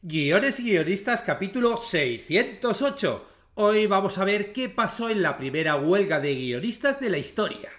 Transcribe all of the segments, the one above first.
Guiones y guionistas capítulo 608. Hoy vamos a ver qué pasó en la primera huelga de guionistas de la historia.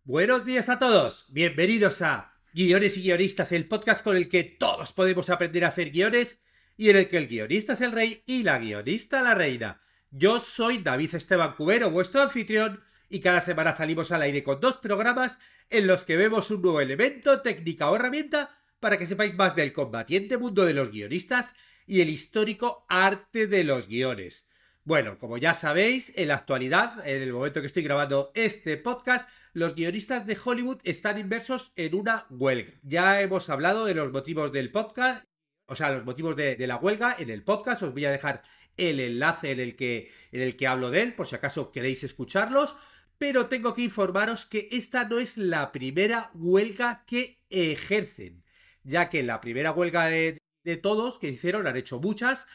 Buenos días a todos, bienvenidos a Guiones y guionistas, el podcast con el que todos podemos aprender a hacer guiones y en el que el guionista es el rey y la guionista la reina. Yo soy David Esteban Cubero, vuestro anfitrión, y cada semana salimos al aire con 2 programas en los que vemos un nuevo elemento, técnica o herramienta para que sepáis más del combatiente mundo de los guionistas y el histórico arte de los guiones. Bueno, como ya sabéis, en la actualidad, en el momento que estoy grabando este podcast, los guionistas de Hollywood están inmersos en una huelga. Ya hemos hablado de los motivos del podcast, o sea, los motivos de la huelga en el podcast. Os voy a dejar el enlace en el que hablo de él, por si acaso queréis escucharlos. Pero tengo que informaros que esta no es la primera huelga que ejercen, ya que la primera huelga de todos que hicieron, han hecho muchas,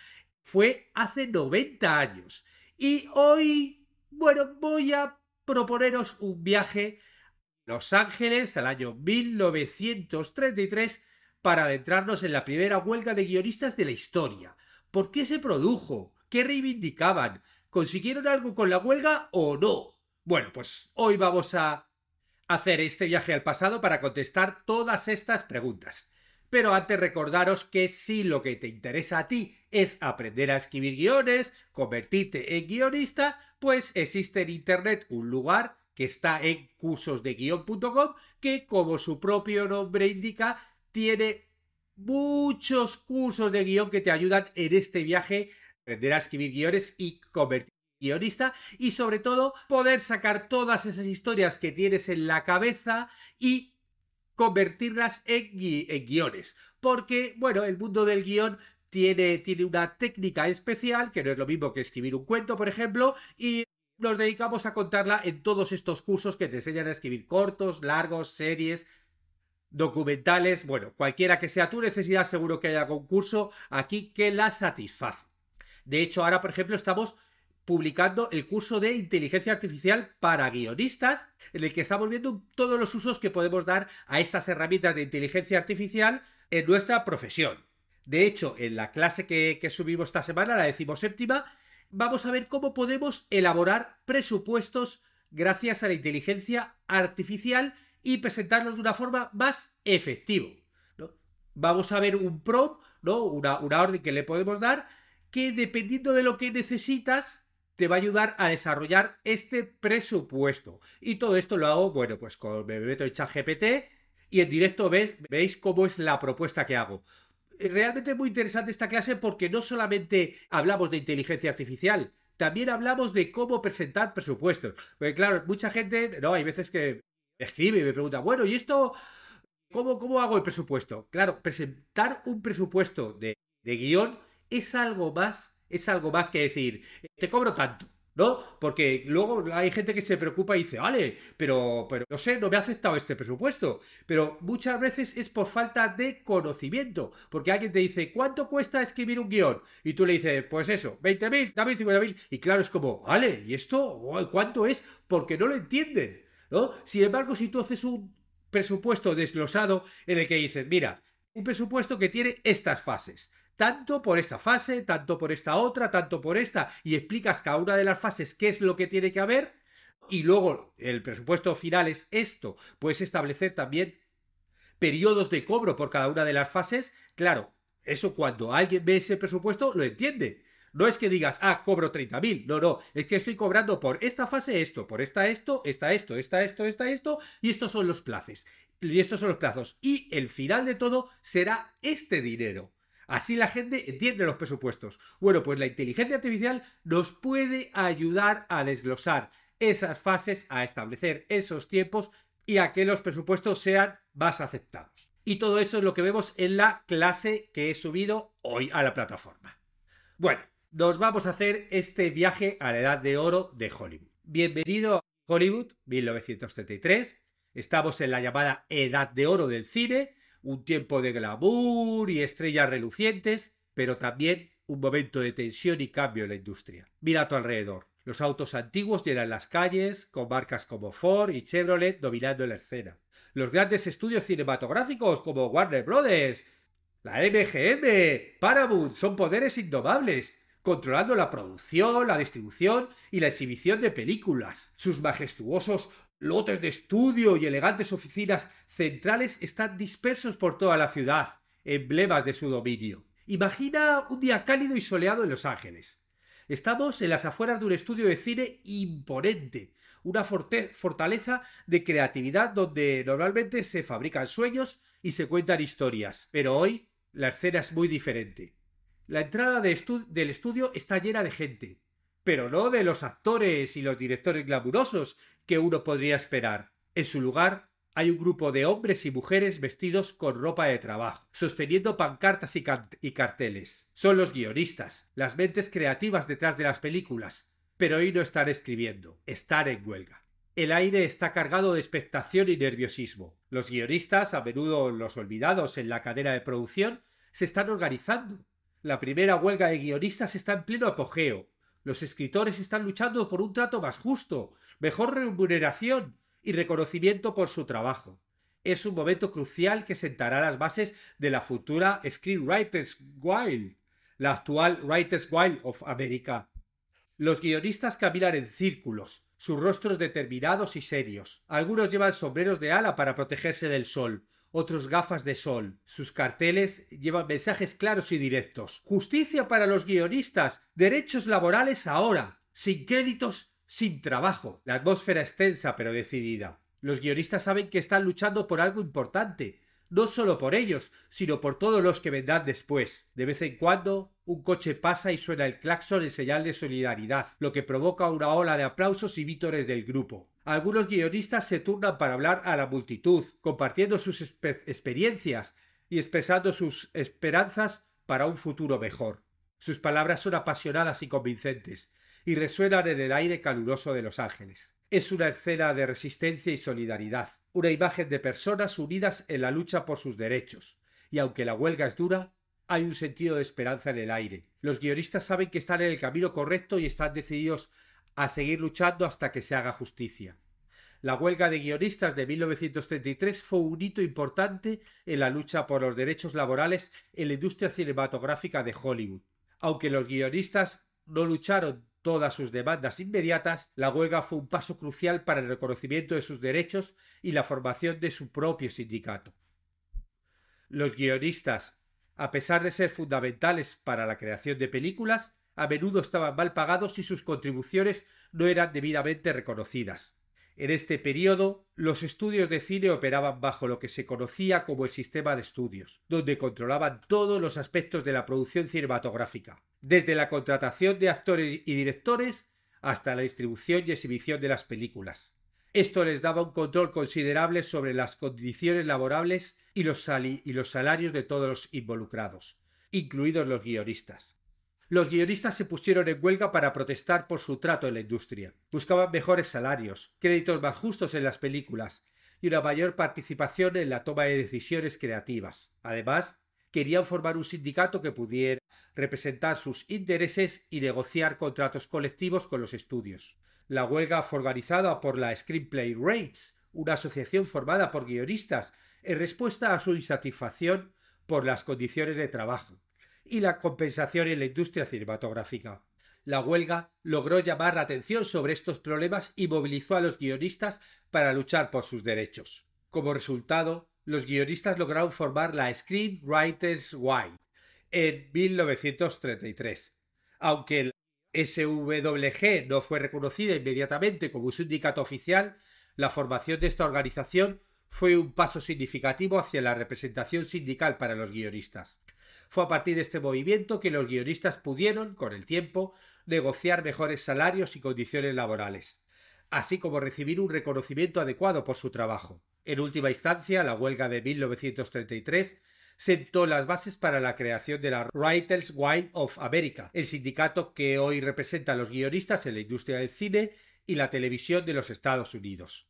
fue hace 90 años. Y hoy, bueno, voy a proponeros un viaje a Los Ángeles al año 1933 para adentrarnos en la primera huelga de guionistas de la historia. ¿Por qué se produjo? ¿Qué reivindicaban? ¿Consiguieron algo con la huelga o no? Bueno, pues hoy vamos a hacer este viaje al pasado para contestar todas estas preguntas. Pero antes recordaros que si lo que te interesa a ti es aprender a escribir guiones, convertirte en guionista, pues existe en internet un lugar que está en cursosdeguion.com que, como su propio nombre indica, tiene muchos cursos de guión que te ayudan en este viaje a aprender a escribir guiones y convertirte en guionista, y sobre todo poder sacar todas esas historias que tienes en la cabeza y convertirlas en guiones. Porque, bueno, el mundo del guión tiene una técnica especial, que no es lo mismo que escribir un cuento, por ejemplo, y nos dedicamos a contarla en todos estos cursos que te enseñan a escribir cortos, largos, series, documentales. Bueno, cualquiera que sea tu necesidad, seguro que haya algún curso aquí que la satisface. De hecho, ahora, por ejemplo, estamos publicando el curso de inteligencia artificial para guionistas, en el que estamos viendo todos los usos que podemos dar a estas herramientas de inteligencia artificial en nuestra profesión. De hecho, en la clase que subimos esta semana, la 17ª, vamos a ver cómo podemos elaborar presupuestos gracias a la inteligencia artificial y presentarlos de una forma más efectiva, ¿no? Vamos a ver un prompt, ¿no? Una orden que le podemos dar, que dependiendo de lo que necesitas te va a ayudar a desarrollar este presupuesto. Y todo esto lo hago, bueno, pues me meto en ChatGPT y en directo veis cómo es la propuesta que hago. Realmente es muy interesante esta clase porque no solamente hablamos de inteligencia artificial, también hablamos de cómo presentar presupuestos. Porque claro, mucha gente, no, hay veces que escribe y me pregunta, bueno, ¿y esto cómo hago el presupuesto? Claro, presentar un presupuesto de guión es algo más que decir, te cobro tanto, ¿no? Porque luego hay gente que se preocupa y dice, vale, pero no sé, no me ha aceptado este presupuesto. Pero muchas veces es por falta de conocimiento, porque alguien te dice, ¿cuánto cuesta escribir un guión? Y tú le dices, pues eso, 20.000, dame 50.000. Y claro, es como, vale, ¿y esto cuánto es? Porque no lo entienden, ¿no? Sin embargo, si tú haces un presupuesto desglosado en el que dices, mira, un presupuesto que tiene estas fases, tanto por esta fase, tanto por esta otra, tanto por esta, y explicas cada una de las fases qué es lo que tiene que haber, y luego el presupuesto final es esto. Puedes establecer también periodos de cobro por cada una de las fases. Claro, eso cuando alguien ve ese presupuesto lo entiende. No es que digas, cobro 30.000. No, no, es que estoy cobrando por esta fase esto, por esta esto, esta esto, esta esto, esta esto, y estos son los plazos. Y estos son los plazos. Y el final de todo será este dinero. Así la gente entiende los presupuestos. Bueno, pues la inteligencia artificial nos puede ayudar a desglosar esas fases, a establecer esos tiempos y a que los presupuestos sean más aceptados. Y todo eso es lo que vemos en la clase que he subido hoy a la plataforma. Bueno, nos vamos a hacer este viaje a la edad de oro de Hollywood. Bienvenido a Hollywood, 1933. Estamos en la llamada edad de oro del cine, un tiempo de glamour y estrellas relucientes, pero también un momento de tensión y cambio en la industria. Mira a tu alrededor. Los autos antiguos llenan las calles, con marcas como Ford y Chevrolet dominando la escena. Los grandes estudios cinematográficos como Warner Brothers, la MGM, Paramount son poderes indomables, controlando la producción, la distribución y la exhibición de películas. Sus majestuosos lotes de estudio y elegantes oficinas centrales están dispersos por toda la ciudad, emblemas de su dominio. Imagina un día cálido y soleado en Los Ángeles. Estamos en las afueras de un estudio de cine imponente, una fortaleza de creatividad donde normalmente se fabrican sueños y se cuentan historias. Pero hoy la escena es muy diferente. La entrada del estudio está llena de gente, pero no de los actores y los directores glamurosos que uno podría esperar. En su lugar hay un grupo de hombres y mujeres vestidos con ropa de trabajo, sosteniendo pancartas y carteles. Son los guionistas, las mentes creativas detrás de las películas, pero hoy no están escribiendo, están en huelga. El aire está cargado de expectación y nerviosismo. Los guionistas, a menudo los olvidados en la cadena de producción, se están organizando. La primera huelga de guionistas está en pleno apogeo. Los escritores están luchando por un trato más justo, mejor remuneración y reconocimiento por su trabajo. Es un momento crucial que sentará las bases de la futura Screenwriters Guild, la actual Writers Guild of America. Los guionistas caminan en círculos, sus rostros determinados y serios. Algunos llevan sombreros de ala para protegerse del sol, otros gafas de sol. Sus carteles llevan mensajes claros y directos. Justicia para los guionistas, derechos laborales ahora, sin créditos, sin trabajo. La atmósfera es tensa pero decidida. Los guionistas saben que están luchando por algo importante, no solo por ellos, sino por todos los que vendrán después. De vez en cuando, un coche pasa y suena el claxon en señal de solidaridad, lo que provoca una ola de aplausos y vítores del grupo. Algunos guionistas se turnan para hablar a la multitud, compartiendo sus experiencias y expresando sus esperanzas para un futuro mejor. Sus palabras son apasionadas y convincentes, y resuenan en el aire caluroso de Los Ángeles. Es una escena de resistencia y solidaridad, una imagen de personas unidas en la lucha por sus derechos. Y aunque la huelga es dura, hay un sentido de esperanza en el aire. Los guionistas saben que están en el camino correcto y están decididos a seguir luchando hasta que se haga justicia. La huelga de guionistas de 1933 fue un hito importante en la lucha por los derechos laborales en la industria cinematográfica de Hollywood. Aunque los guionistas no lucharon todas sus demandas inmediatas, la huelga fue un paso crucial para el reconocimiento de sus derechos y la formación de su propio sindicato. Los guionistas, a pesar de ser fundamentales para la creación de películas, a menudo estaban mal pagados y sus contribuciones no eran debidamente reconocidas. En este periodo, los estudios de cine operaban bajo lo que se conocía como el sistema de estudios, donde controlaban todos los aspectos de la producción cinematográfica, desde la contratación de actores y directores hasta la distribución y exhibición de las películas. Esto les daba un control considerable sobre las condiciones laborables y los salarios de todos los involucrados, incluidos los guionistas. Los guionistas se pusieron en huelga para protestar por su trato en la industria. Buscaban mejores salarios, créditos más justos en las películas y una mayor participación en la toma de decisiones creativas. Además, querían formar un sindicato que pudiera representar sus intereses y negociar contratos colectivos con los estudios. La huelga fue organizada por la Screenplay Rates, una asociación formada por guionistas en respuesta a su insatisfacción por las condiciones de trabajo y la compensación en la industria cinematográfica. La huelga logró llamar la atención sobre estos problemas y movilizó a los guionistas para luchar por sus derechos. Como resultado, los guionistas lograron formar la Screenwriters Guild en 1933. Aunque el SWG no fue reconocida inmediatamente como un sindicato oficial, la formación de esta organización fue un paso significativo hacia la representación sindical para los guionistas. Fue a partir de este movimiento que los guionistas pudieron, con el tiempo, negociar mejores salarios y condiciones laborales, así como recibir un reconocimiento adecuado por su trabajo. En última instancia, la huelga de 1933 sentó las bases para la creación de la Writers Guild of America, el sindicato que hoy representa a los guionistas en la industria del cine y la televisión de los Estados Unidos.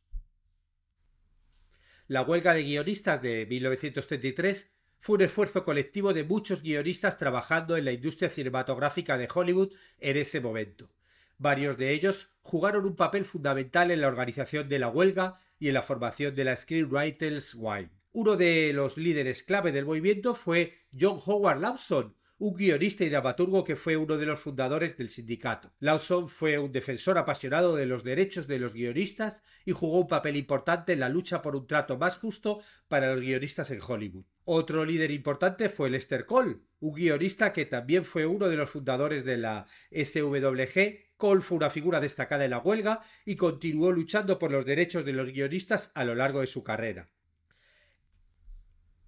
La huelga de guionistas de 1933 fue un esfuerzo colectivo de muchos guionistas trabajando en la industria cinematográfica de Hollywood en ese momento. Varios de ellos jugaron un papel fundamental en la organización de la huelga y en la formación de la Screenwriters Guild. Uno de los líderes clave del movimiento fue John Howard Lawson, un guionista y dramaturgo que fue uno de los fundadores del sindicato. Lawson fue un defensor apasionado de los derechos de los guionistas y jugó un papel importante en la lucha por un trato más justo para los guionistas en Hollywood. Otro líder importante fue Lester Cole, un guionista que también fue uno de los fundadores de la SWG. Cole fue una figura destacada en la huelga y continuó luchando por los derechos de los guionistas a lo largo de su carrera.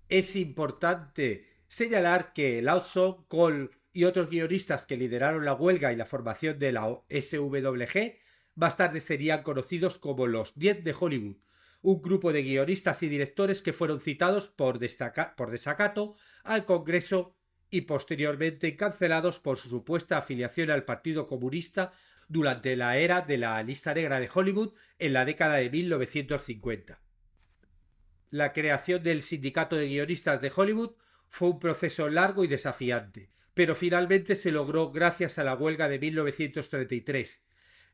Es importante señalar que Lawson, Cole y otros guionistas que lideraron la huelga y la formación de la SWG más tarde serían conocidos como los 10 de Hollywood, un grupo de guionistas y directores que fueron citados por desacato al Congreso y posteriormente encarcelados por su supuesta afiliación al Partido Comunista durante la era de la lista negra de Hollywood en la década de 1950. La creación del Sindicato de Guionistas de Hollywood fue un proceso largo y desafiante, pero finalmente se logró gracias a la huelga de 1933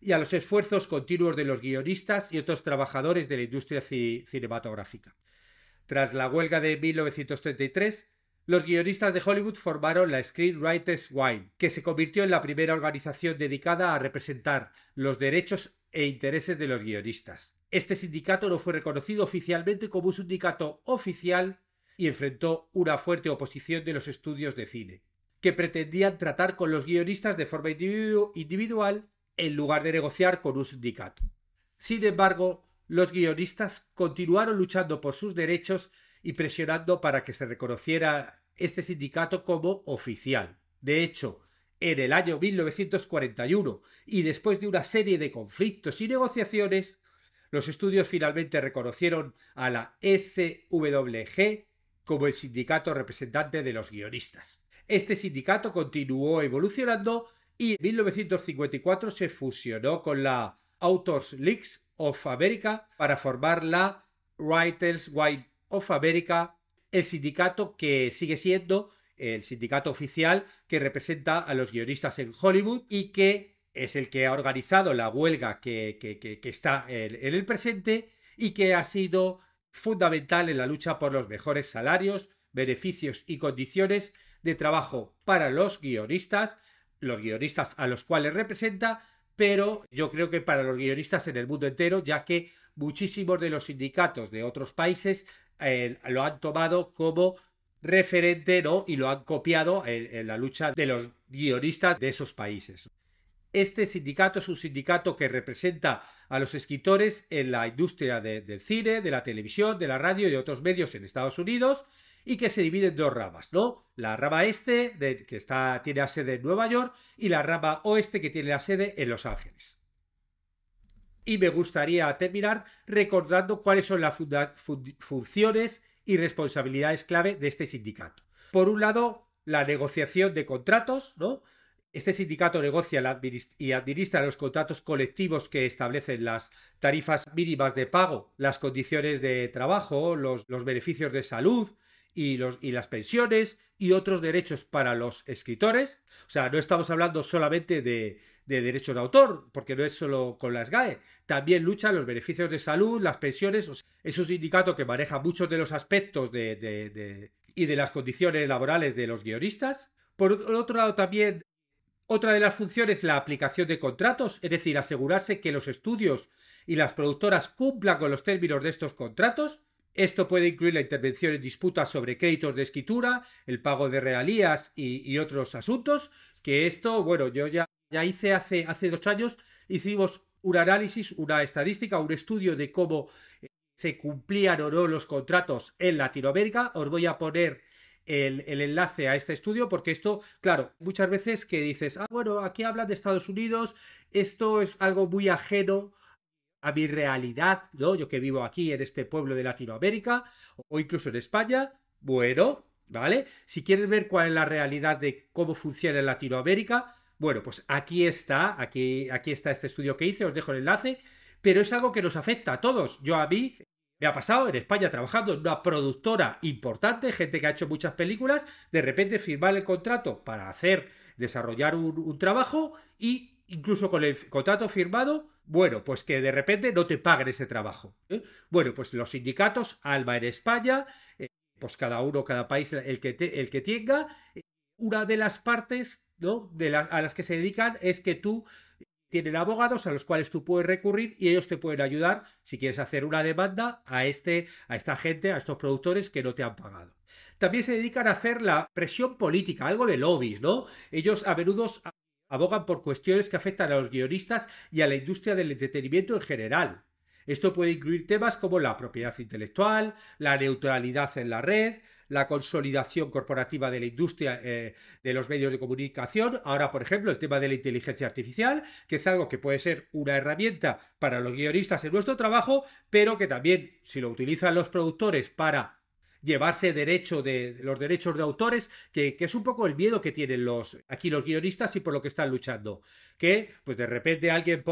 y a los esfuerzos continuos de los guionistas y otros trabajadores de la industria cinematográfica. Tras la huelga de 1933, los guionistas de Hollywood formaron la Screenwriters Guild, que se convirtió en la primera organización dedicada a representar los derechos e intereses de los guionistas. Este sindicato no fue reconocido oficialmente como un sindicato oficial y enfrentó una fuerte oposición de los estudios de cine, que pretendían tratar con los guionistas de forma individual en lugar de negociar con un sindicato. Sin embargo, los guionistas continuaron luchando por sus derechos y presionando para que se reconociera este sindicato como oficial. De hecho, en el año 1941, y después de una serie de conflictos y negociaciones, los estudios finalmente reconocieron a la SWG como el sindicato representante de los guionistas. Este sindicato continuó evolucionando y en 1954 se fusionó con la Authors League of America para formar la Writers Guild of America, el sindicato que sigue siendo el sindicato oficial que representa a los guionistas en Hollywood y que es el que ha organizado la huelga que está en el presente y que ha sido fundamental en la lucha por los mejores salarios, beneficios y condiciones de trabajo para los guionistas a los cuales representa, pero yo creo que para los guionistas en el mundo entero, ya que muchísimos de los sindicatos de otros países lo han tomado como referente, ¿no? Y lo han copiado en la lucha de los guionistas de esos países. Este sindicato es un sindicato que representa a los escritores en la industria del cine, de la televisión, de la radio y de otros medios en Estados Unidos y que se divide en dos ramas, ¿no? La rama este, que tiene la sede en Nueva York, y la rama oeste, que tiene la sede en Los Ángeles. Y me gustaría terminar recordando cuáles son las funciones y responsabilidades clave de este sindicato. Por un lado, la negociación de contratos, ¿no? Este sindicato negocia y administra los contratos colectivos que establecen las tarifas mínimas de pago, las condiciones de trabajo, los beneficios de salud y las pensiones y otros derechos para los escritores. O sea, no estamos hablando solamente de derechos de autor, porque no es solo con las GAE. También luchan los beneficios de salud, las pensiones. O sea, es un sindicato que maneja muchos de los aspectos y de las condiciones laborales de los guionistas. Por otro lado, también otra de las funciones es la aplicación de contratos, es decir, asegurarse que los estudios y las productoras cumplan con los términos de estos contratos. Esto puede incluir la intervención en disputas sobre créditos de escritura, el pago de regalías y otros asuntos, que esto, bueno, yo ya hice hace 2 años, hicimos un análisis, una estadística, un estudio de cómo se cumplían o no los contratos en Latinoamérica. Os voy a poner el enlace a este estudio porque esto, claro, muchas veces que dices, bueno, aquí hablan de Estados Unidos, esto es algo muy ajeno a mi realidad, ¿no? Yo que vivo aquí en este pueblo de Latinoamérica o incluso en España, bueno, ¿vale? Si quieres ver cuál es la realidad de cómo funciona en Latinoamérica, bueno, pues aquí está este estudio que hice, os dejo el enlace, pero es algo que nos afecta a todos. A mí me ha pasado en España trabajando en una productora importante, gente que ha hecho muchas películas, de repente firmar el contrato para desarrollar un trabajo y incluso con el contrato firmado, bueno, pues que de repente no te paguen ese trabajo. Bueno, pues los sindicatos, ALBA en España, pues cada uno, cada país, el que tenga, una de las partes, ¿no?, a las que se dedican es que tú tienen abogados a los cuales tú puedes recurrir y ellos te pueden ayudar si quieres hacer una demanda a esta gente, a estos productores que no te han pagado. También se dedican a hacer la presión política, algo de lobbies, ¿no? Ellos a menudo abogan por cuestiones que afectan a los guionistas y a la industria del entretenimiento en general. Esto puede incluir temas como la propiedad intelectual, la neutralidad en la red, la consolidación corporativa de la industria de los medios de comunicación. Ahora, por ejemplo, el tema de la inteligencia artificial, que es algo que puede ser una herramienta para los guionistas en nuestro trabajo, pero que también, si lo utilizan los productores para llevarse los derechos de autores, que es un poco el miedo que tienen aquí los guionistas y por lo que están luchando. Que, pues de repente alguien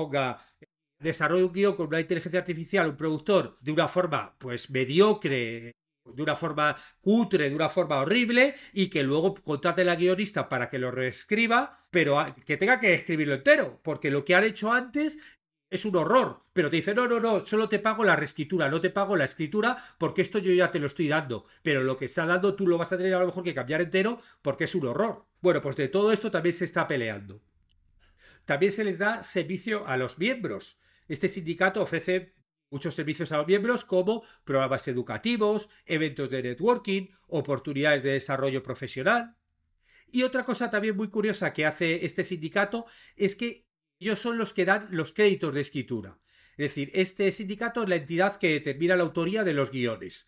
desarrolla un guión con una inteligencia artificial, un productor, de una forma, pues mediocre, de una forma cutre, de una forma horrible, y que luego contrate a la guionista para que lo reescriba, pero que tenga que escribirlo entero, porque lo que han hecho antes es un horror, pero te dice, no, solo te pago la reescritura, no te pago la escritura, porque esto yo ya te lo estoy dando, pero lo que está dando tú lo vas a tener a lo mejor que cambiar entero, porque es un horror. Bueno, pues de todo esto también se está peleando. También se les da servicio a los miembros. Este sindicato ofrece muchos servicios a los miembros como programas educativos, eventos de networking, oportunidades de desarrollo profesional. Y otra cosa también muy curiosa que hace este sindicato es que ellos son los que dan los créditos de escritura. Es decir, este sindicato es la entidad que determina la autoría de los guiones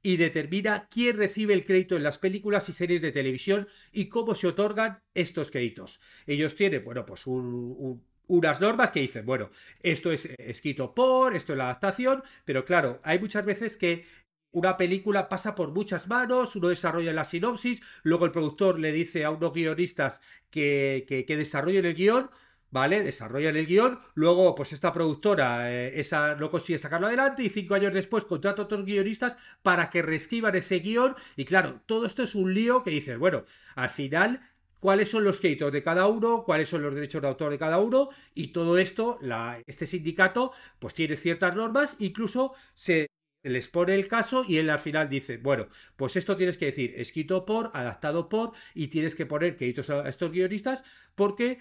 y determina quién recibe el crédito en las películas y series de televisión y cómo se otorgan estos créditos. Ellos tienen, bueno, pues unas normas que dicen, bueno, esto es escrito esto es la adaptación, pero claro, hay muchas veces que una película pasa por muchas manos, uno desarrolla la sinopsis, luego el productor le dice a unos guionistas que desarrollen el guión, ¿vale? Desarrollan el guión, luego pues esta productora esa no consigue sacarlo adelante y 5 años después contrata a otros guionistas para que reescriban ese guión y claro, todo esto es un lío que dices, bueno, al final cuáles son los créditos de cada uno, cuáles son los derechos de autor de cada uno y todo esto, este sindicato pues tiene ciertas normas, incluso se les pone el caso y él al final dice, bueno, pues esto tienes que decir escrito por, adaptado por y tienes que poner créditos a estos guionistas porque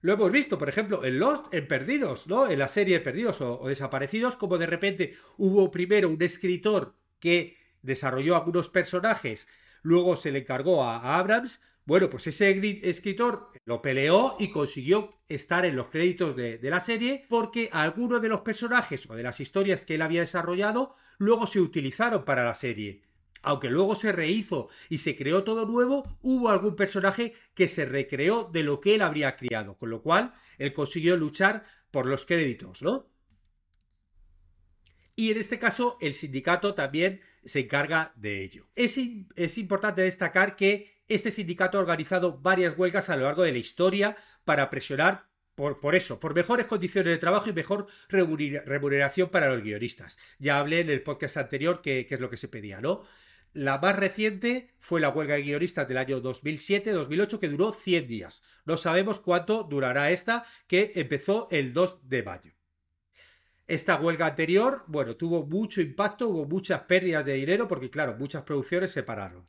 lo hemos visto, por ejemplo, en Lost, en Perdidos, ¿no? En la serie Perdidos o Desaparecidos, como de repente hubo primero un escritor que desarrolló algunos personajes, luego se le encargó a Abrams. Bueno, pues ese escritor lo peleó y consiguió estar en los créditos de la serie porque algunos de los personajes o de las historias que él había desarrollado luego se utilizaron para la serie. Aunque luego se rehizo y se creó todo nuevo, hubo algún personaje que se recreó de lo que él habría criado, con lo cual él consiguió luchar por los créditos, ¿no? Y en este caso el sindicato también se encarga de ello. Es importante destacar que este sindicato ha organizado varias huelgas a lo largo de la historia para presionar por eso, por mejores condiciones de trabajo y mejor remuneración para los guionistas. Ya hablé en el podcast anterior que es lo que se pedía, ¿no? La más reciente fue la huelga de guionistas del año 2007-2008 que duró 100 días. No sabemos cuánto durará esta, que empezó el 2 de mayo. Esta huelga anterior, bueno, tuvo mucho impacto, hubo muchas pérdidas de dinero porque, claro, muchas producciones se pararon.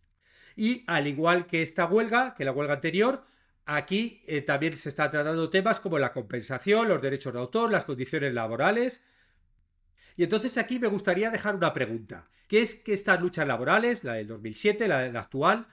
Y al igual que esta huelga, que la huelga anterior, aquí también se están tratando temas como la compensación, los derechos de autor, las condiciones laborales. Y entonces aquí me gustaría dejar una pregunta, que es que estas luchas laborales, la del 2007, la actual,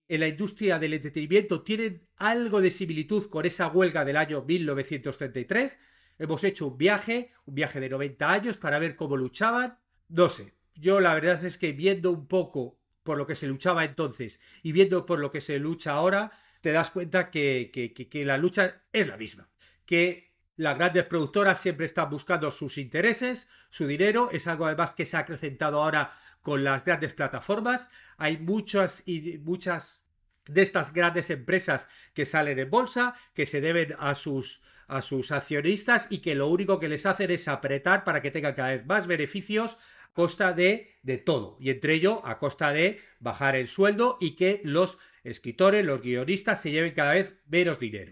en la industria del entretenimiento, ¿tienen algo de similitud con esa huelga del año 1933? Hemos hecho un viaje de 90 años para ver cómo luchaban. No sé, yo la verdad es que viendo un poco por lo que se luchaba entonces y viendo por lo que se lucha ahora, te das cuenta que la lucha es la misma. Que las grandes productoras siempre están buscando sus intereses, su dinero. Es algo además que se ha acrecentado ahora con las grandes plataformas. Hay muchas de estas grandes empresas que salen en bolsa, que se deben a sus accionistas y que lo único que les hacen es apretar para que tengan cada vez más beneficios a costa de todo, y entre ello a costa de bajar el sueldo y que los escritores, los guionistas se lleven cada vez menos dinero.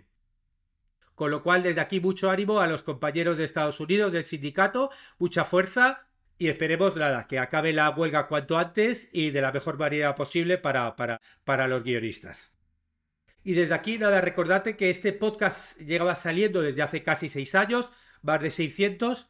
Con lo cual, desde aquí, mucho ánimo a los compañeros de Estados Unidos, del sindicato, mucha fuerza y esperemos, nada, que acabe la huelga cuanto antes y de la mejor manera posible para los guionistas. Y desde aquí, nada, recordate que este podcast llegaba saliendo desde hace casi 6 años, más de 600,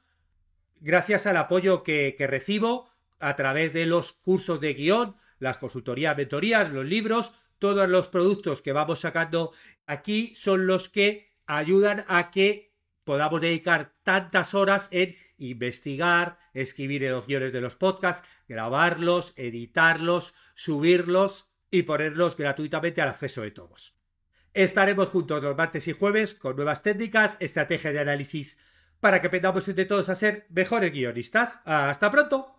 gracias al apoyo que recibo a través de los cursos de guión, las consultorías, mentorías, los libros, todos los productos que vamos sacando aquí son los que ayudan a que podamos dedicar tantas horas en investigar, escribir en los guiones de los podcasts, grabarlos, editarlos, subirlos y ponerlos gratuitamente al acceso de todos. Estaremos juntos los martes y jueves con nuevas técnicas, estrategias de análisis para que aprendamos entre todos a ser mejores guionistas. ¡Hasta pronto!